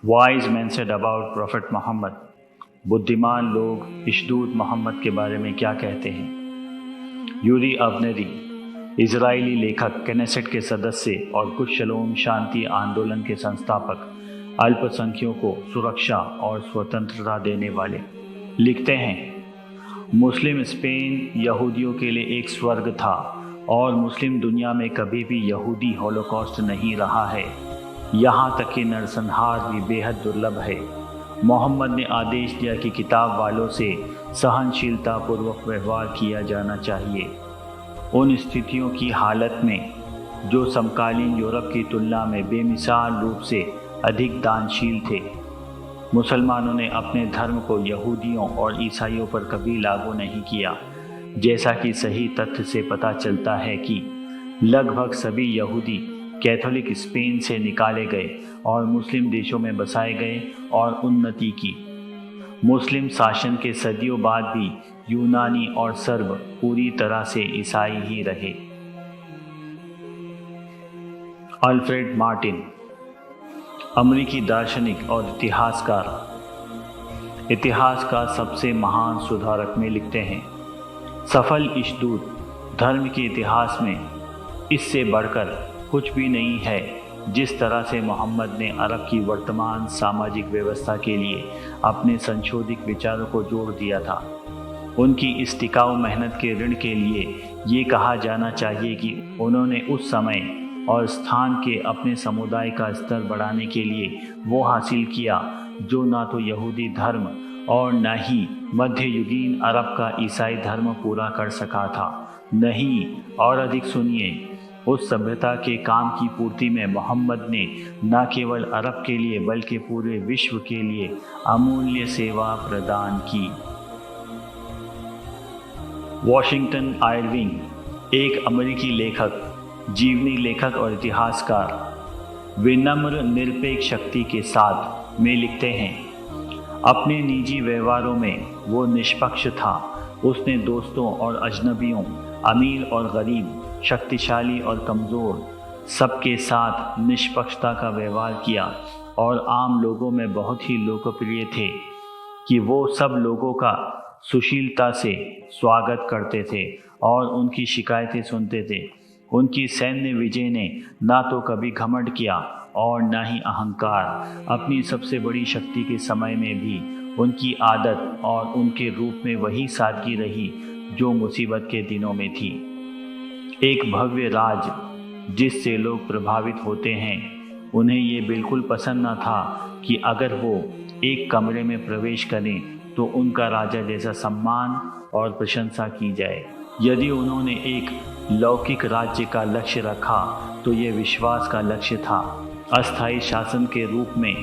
Wise men said about Prophet Muhammad. बुद्धिमान लोग इशदूत मोहम्मद के बारे में क्या कहते हैं? यूरी अवनेरी, इजरायली लेखक, केनेसेट के सदस्य और कुछ शलोम शांति आंदोलन के संस्थापक, अल्पसंख्यकों को सुरक्षा और स्वतंत्रता देने वाले, लिखते हैं, मुस्लिम स्पेन यहूदियों के लिए एक स्वर्ग था और मुस्लिम दुनिया में कभी भी यहूदी हॉलोकॉस्ट नहीं रहा है। यहाँ तक कि नरसंहार भी बेहद दुर्लभ है। मोहम्मद ने आदेश दिया कि किताब वालों से सहनशीलता पूर्वक व्यवहार किया जाना चाहिए। उन स्थितियों की हालत में जो समकालीन यूरोप की तुलना में बेमिसाल रूप से अधिक दानशील थे। मुसलमानों ने अपने धर्म को यहूदियों और ईसाइयों पर कभी लागू नहीं किया, जैसा कि सही तथ्य से पता चलता है कि लगभग सभी यहूदी कैथोलिक स्पेन से निकाले गए और मुस्लिम देशों में बसाए गए और उन्नति की। मुस्लिम शासन के सदियों बाद भी यूनानी और सर्ब पूरी तरह से ईसाई ही रहे। अल्फ्रेड मार्टिन, अमेरिकी दार्शनिक और इतिहासकार, इतिहास का सबसे महान सुधारक में लिखते हैं, सफल इशदूत धर्म के इतिहास में इससे बढ़कर कुछ भी नहीं है जिस तरह से मोहम्मद ने अरब की वर्तमान सामाजिक व्यवस्था के लिए अपने संशोधित विचारों को जोड़ दिया था। उनकी इस टिकाऊ मेहनत के ऋण के लिए ये कहा जाना चाहिए कि उन्होंने उस समय और स्थान के अपने समुदाय का स्तर बढ़ाने के लिए वो हासिल किया जो ना तो यहूदी धर्म और न ही मध्ययुगीन अरब का ईसाई धर्म पूरा कर सका था। नहीं, और अधिक सुनिए, उस सभ्यता के काम की पूर्ति में मोहम्मद ने न केवल अरब के लिए बल्कि पूरे विश्व के लिए अमूल्य सेवा प्रदान की। वॉशिंगटन आयरविंग, एक अमेरिकी लेखक, जीवनी लेखक और इतिहासकार, विनम्र निरपेक्ष शक्ति के साथ में लिखते हैं, अपने निजी व्यवहारों में वो निष्पक्ष था। उसने दोस्तों और अजनबियों, अमीर और गरीब, शक्तिशाली और कमज़ोर, सबके साथ निष्पक्षता का व्यवहार किया और आम लोगों में बहुत ही लोकप्रिय थे कि वो सब लोगों का सुशीलता से स्वागत करते थे और उनकी शिकायतें सुनते थे। उनकी सैन्य विजय ने ना तो कभी घमंड किया और ना ही अहंकार। अपनी सबसे बड़ी शक्ति के समय में भी उनकी आदत और उनके रूप में वही सादगी रही जो मुसीबत के दिनों में थी। एक भव्य राज जिससे लोग प्रभावित होते हैं, उन्हें ये बिल्कुल पसंद न था कि अगर वो एक कमरे में प्रवेश करें तो उनका राजा जैसा सम्मान और प्रशंसा की जाए। यदि उन्होंने एक लौकिक राज्य का लक्ष्य रखा तो ये विश्वास का लक्ष्य था। अस्थायी शासन के रूप में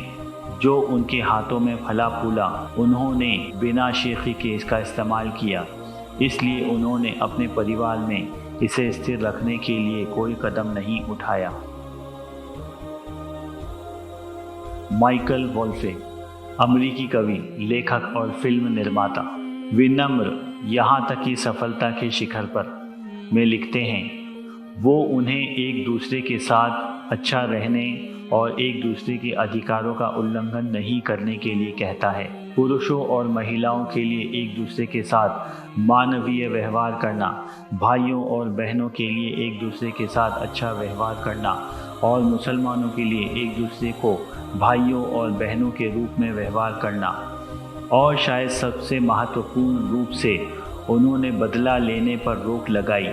जो उनके हाथों में फला फूला, उन्होंने बिना शेखी के इसका इस्तेमाल किया। इसलिए उन्होंने अपने परिवार में इसे स्थिर रखने के लिए कोई कदम नहीं उठाया। माइकल वोल्फे, अमेरिकी कवि, लेखक और फिल्म निर्माता, विनम्र यहाँ तक कि सफलता के शिखर पर में लिखते हैं, वो उन्हें एक दूसरे के साथ अच्छा रहने और एक दूसरे के अधिकारों का उल्लंघन नहीं करने के लिए कहता है। पुरुषों और महिलाओं के लिए एक दूसरे के साथ मानवीय व्यवहार करना, भाइयों और बहनों के लिए एक दूसरे के साथ अच्छा व्यवहार करना और मुसलमानों के लिए एक दूसरे को भाइयों और बहनों के रूप में व्यवहार करना। और शायद सबसे महत्वपूर्ण रूप से उन्होंने बदला लेने पर रोक लगाई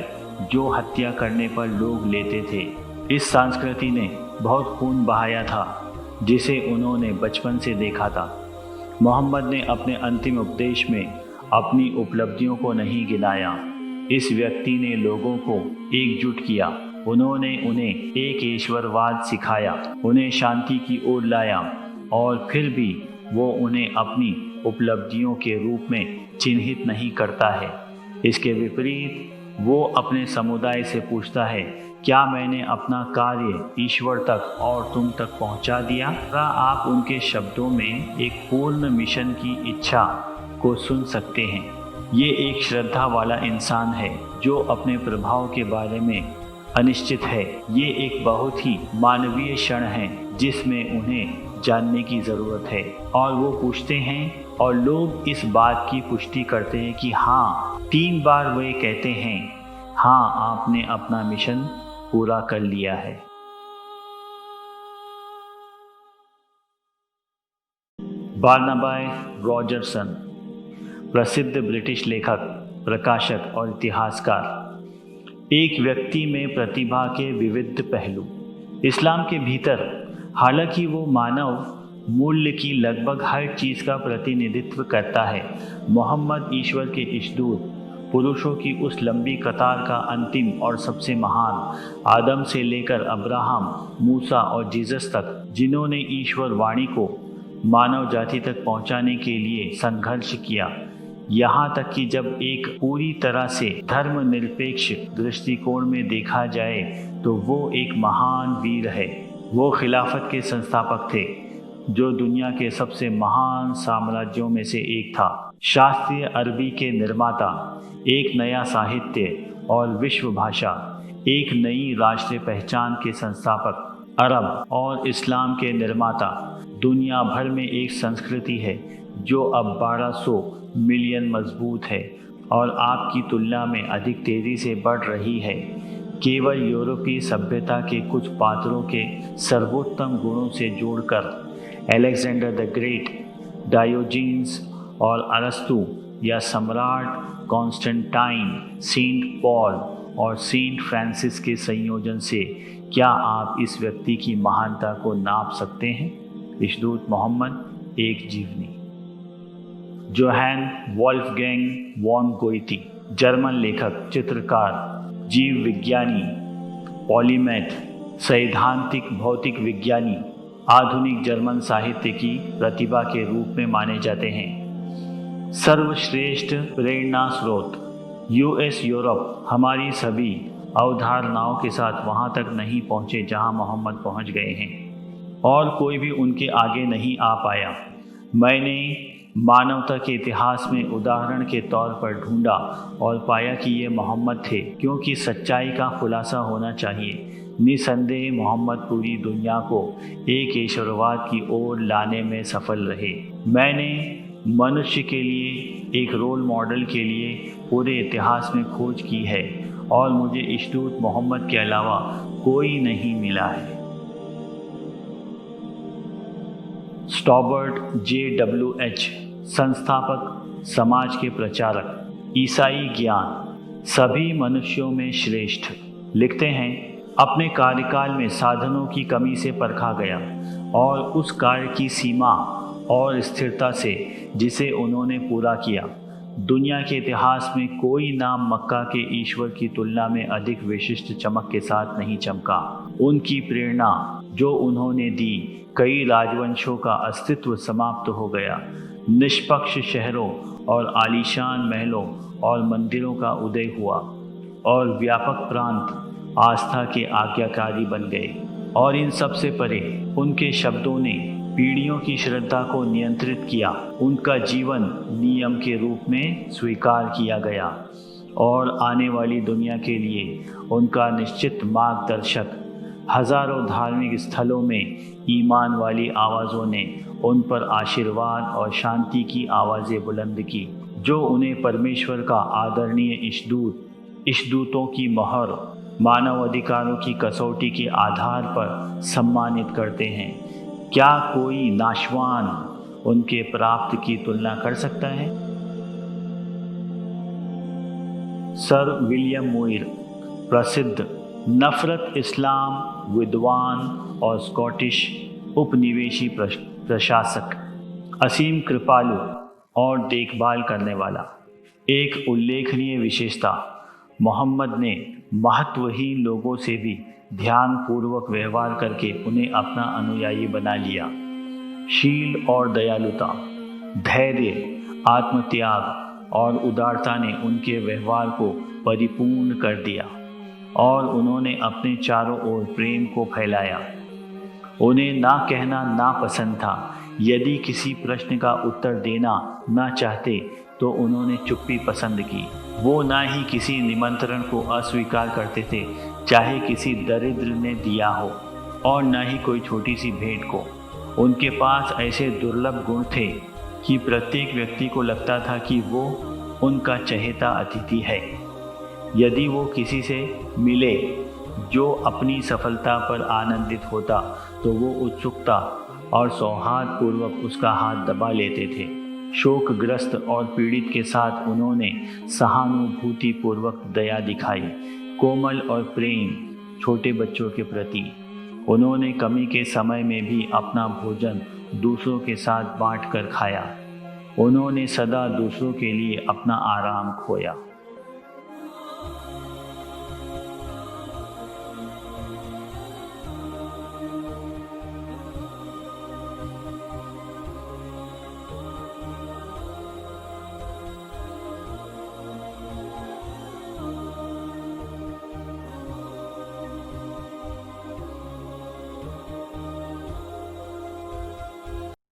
जो हत्या करने पर लोग लेते थे। इस संस्कृति ने बहुत खून बहाया था जिसे उन्होंने बचपन से देखा था। मोहम्मद ने अपने अंतिम उपदेश में अपनी उपलब्धियों को नहीं गिनाया। इस व्यक्ति ने लोगों को एकजुट किया। उन्होंने उन्हें एक ईश्वरवाद सिखाया, उन्हें शांति की ओर लाया और फिर भी वो उन्हें अपनी उपलब्धियों के रूप में चिन्हित नहीं करता है। इसके विपरीत वो अपने समुदाय से पूछता है, क्या मैंने अपना कार्य ईश्वर तक और तुम तक पहुंचा दिया? क्या आप उनके शब्दों में एक पूर्ण मिशन की इच्छा को सुन सकते हैं? ये एक श्रद्धा वाला इंसान है जो अपने प्रभाव के बारे में अनिश्चित है। ये एक बहुत ही मानवीय क्षण है जिसमें उन्हें जानने की ज़रूरत है। और वो पूछते हैं और लोग इस बात की पुष्टि करते हैं कि हाँ, 3 बार वे कहते हैं हाँ, आपने अपना मिशन पूरा कर लिया है। बार्नाबाई रॉजरसन, प्रसिद्ध ब्रिटिश लेखक, प्रकाशक और इतिहासकार। एक व्यक्ति में प्रतिभा के विविध पहलू। इस्लाम के भीतर हालांकि वो मानव मूल्य की लगभग हर चीज़ का प्रतिनिधित्व करता है, मोहम्मद ईश्वर के इष्टदूत, पुरुषों की उस लंबी कतार का अंतिम और सबसे महान, आदम से लेकर अब्राहम, मूसा और जीसस तक, जिन्होंने ईश्वर वाणी को मानव जाति तक पहुंचाने के लिए संघर्ष किया। यहाँ तक कि जब एक पूरी तरह से धर्मनिरपेक्ष दृष्टिकोण में देखा जाए तो वो एक महान वीर है। वो खिलाफत के संस्थापक थे, जो दुनिया के सबसे महान साम्राज्यों में से एक था। शास्त्रीय अरबी के निर्माता, एक नया साहित्य और विश्व भाषा, एक नई राष्ट्रीय पहचान के संस्थापक, अरब और इस्लाम के निर्माता। दुनिया भर में एक संस्कृति है जो अब 1200 मिलियन मजबूत है और आपकी तुलना में अधिक तेज़ी से बढ़ रही है। केवल यूरोपीय सभ्यता के कुछ पात्रों के सर्वोत्तम गुणों से जोड़कर अलेक्जेंडर द ग्रेट, डायोजीन्स और अरस्तु या सम्राट कॉन्स्टेंटाइन, सेंट पॉल और सेंट फ्रांसिस के संयोजन से क्या आप इस व्यक्ति की महानता को नाप सकते हैं? इष्टदूत मोहम्मद, एक जीवनी। जोहान वोल्फगैंग वॉन गोइटी, जर्मन लेखक, चित्रकार, जीव विज्ञानी, पॉलीमैथ, सैद्धांतिक भौतिक विज्ञानी, आधुनिक जर्मन साहित्य की प्रतिभा के रूप में माने जाते हैं। सर्वश्रेष्ठ प्रेरणा स्रोत। यूएस, यूरोप हमारी सभी अवधारणाओं के साथ वहां तक नहीं पहुंचे जहां मोहम्मद पहुंच गए हैं, और कोई भी उनके आगे नहीं आ पाया। मैंने मानवता के इतिहास में उदाहरण के तौर पर ढूंढा और पाया कि ये मोहम्मद थे, क्योंकि सच्चाई का खुलासा होना चाहिए। निसंदेह मोहम्मद पूरी दुनिया को एक ईश्वरवाद की ओर लाने में सफल रहे। मैंने मनुष्य के लिए एक रोल मॉडल के लिए पूरे इतिहास में खोज की है और मुझे इष्टदूत मोहम्मद के अलावा कोई नहीं मिला है। स्टॉबर्ट JWH, संस्थापक, समाज के प्रचारक, ईसाई ज्ञान, सभी मनुष्यों में श्रेष्ठ, लिखते हैं, अपने कार्यकाल में साधनों की कमी से परखा गया और उस कार्य की सीमा और स्थिरता से जिसे उन्होंने पूरा किया। दुनिया के इतिहास में कोई नाम मक्का के ईश्वर की तुलना में अधिक विशिष्ट चमक के साथ नहीं चमका। उनकी प्रेरणा जो उन्होंने दी, कई राजवंशों का अस्तित्व समाप्त हो गया। निष्पक्ष शहरों और आलीशान महलों और मंदिरों का उदय हुआ और व्यापक प्रांत आस्था के आज्ञाकारी बन गए। और इन सब से परे उनके शब्दों ने पीढ़ियों की श्रद्धा को नियंत्रित किया। उनका जीवन नियम के रूप में स्वीकार किया गया और आने वाली दुनिया के लिए उनका निश्चित मार्गदर्शक। हजारों धार्मिक स्थलों में ईमान वाली आवाज़ों ने उन पर आशीर्वाद और शांति की आवाज़ें बुलंद की, जो उन्हें परमेश्वर का आदरणीय इष्टदूतों की मोहर, मानव अधिकारों की कसौटी के आधार पर सम्मानित करते हैं। क्या कोई नाशवान उनके प्राप्त की तुलना कर सकता है? सर विलियम मुइर, प्रसिद्ध नफरत इस्लाम विद्वान और स्कॉटिश उपनिवेशी प्रशासक, असीम कृपालु और देखभाल करने वाला। एक उल्लेखनीय विशेषता, मोहम्मद ने महत्वहीन लोगों से भी ध्यानपूर्वक व्यवहार करके उन्हें अपना अनुयायी बना लिया। शील और दयालुता, धैर्य, आत्मत्याग और उदारता ने उनके व्यवहार को परिपूर्ण कर दिया और उन्होंने अपने चारों ओर प्रेम को फैलाया। उन्हें ना कहना ना पसंद था। यदि किसी प्रश्न का उत्तर देना ना चाहते तो उन्होंने चुप्पी पसंद की। वो ना ही किसी निमंत्रण को अस्वीकार करते थे, चाहे किसी दरिद्र ने दिया हो, और न ही कोई छोटी सी भेंट को। उनके पास ऐसे दुर्लभ गुण थे कि प्रत्येक व्यक्ति को लगता था कि वो उनका चहेता अतिथि है। यदि वो किसी से मिले जो अपनी सफलता पर आनंदित होता तो वो उत्सुकता और सौहार्दपूर्वक उसका हाथ दबा लेते थे। शोकग्रस्त और पीड़ित के साथ उन्होंने सहानुभूतिपूर्वक दया दिखाई, कोमल और प्रेम छोटे बच्चों के प्रति। उन्होंने कमी के समय में भी अपना भोजन दूसरों के साथ बांट कर खाया। उन्होंने सदा दूसरों के लिए अपना आराम खोया।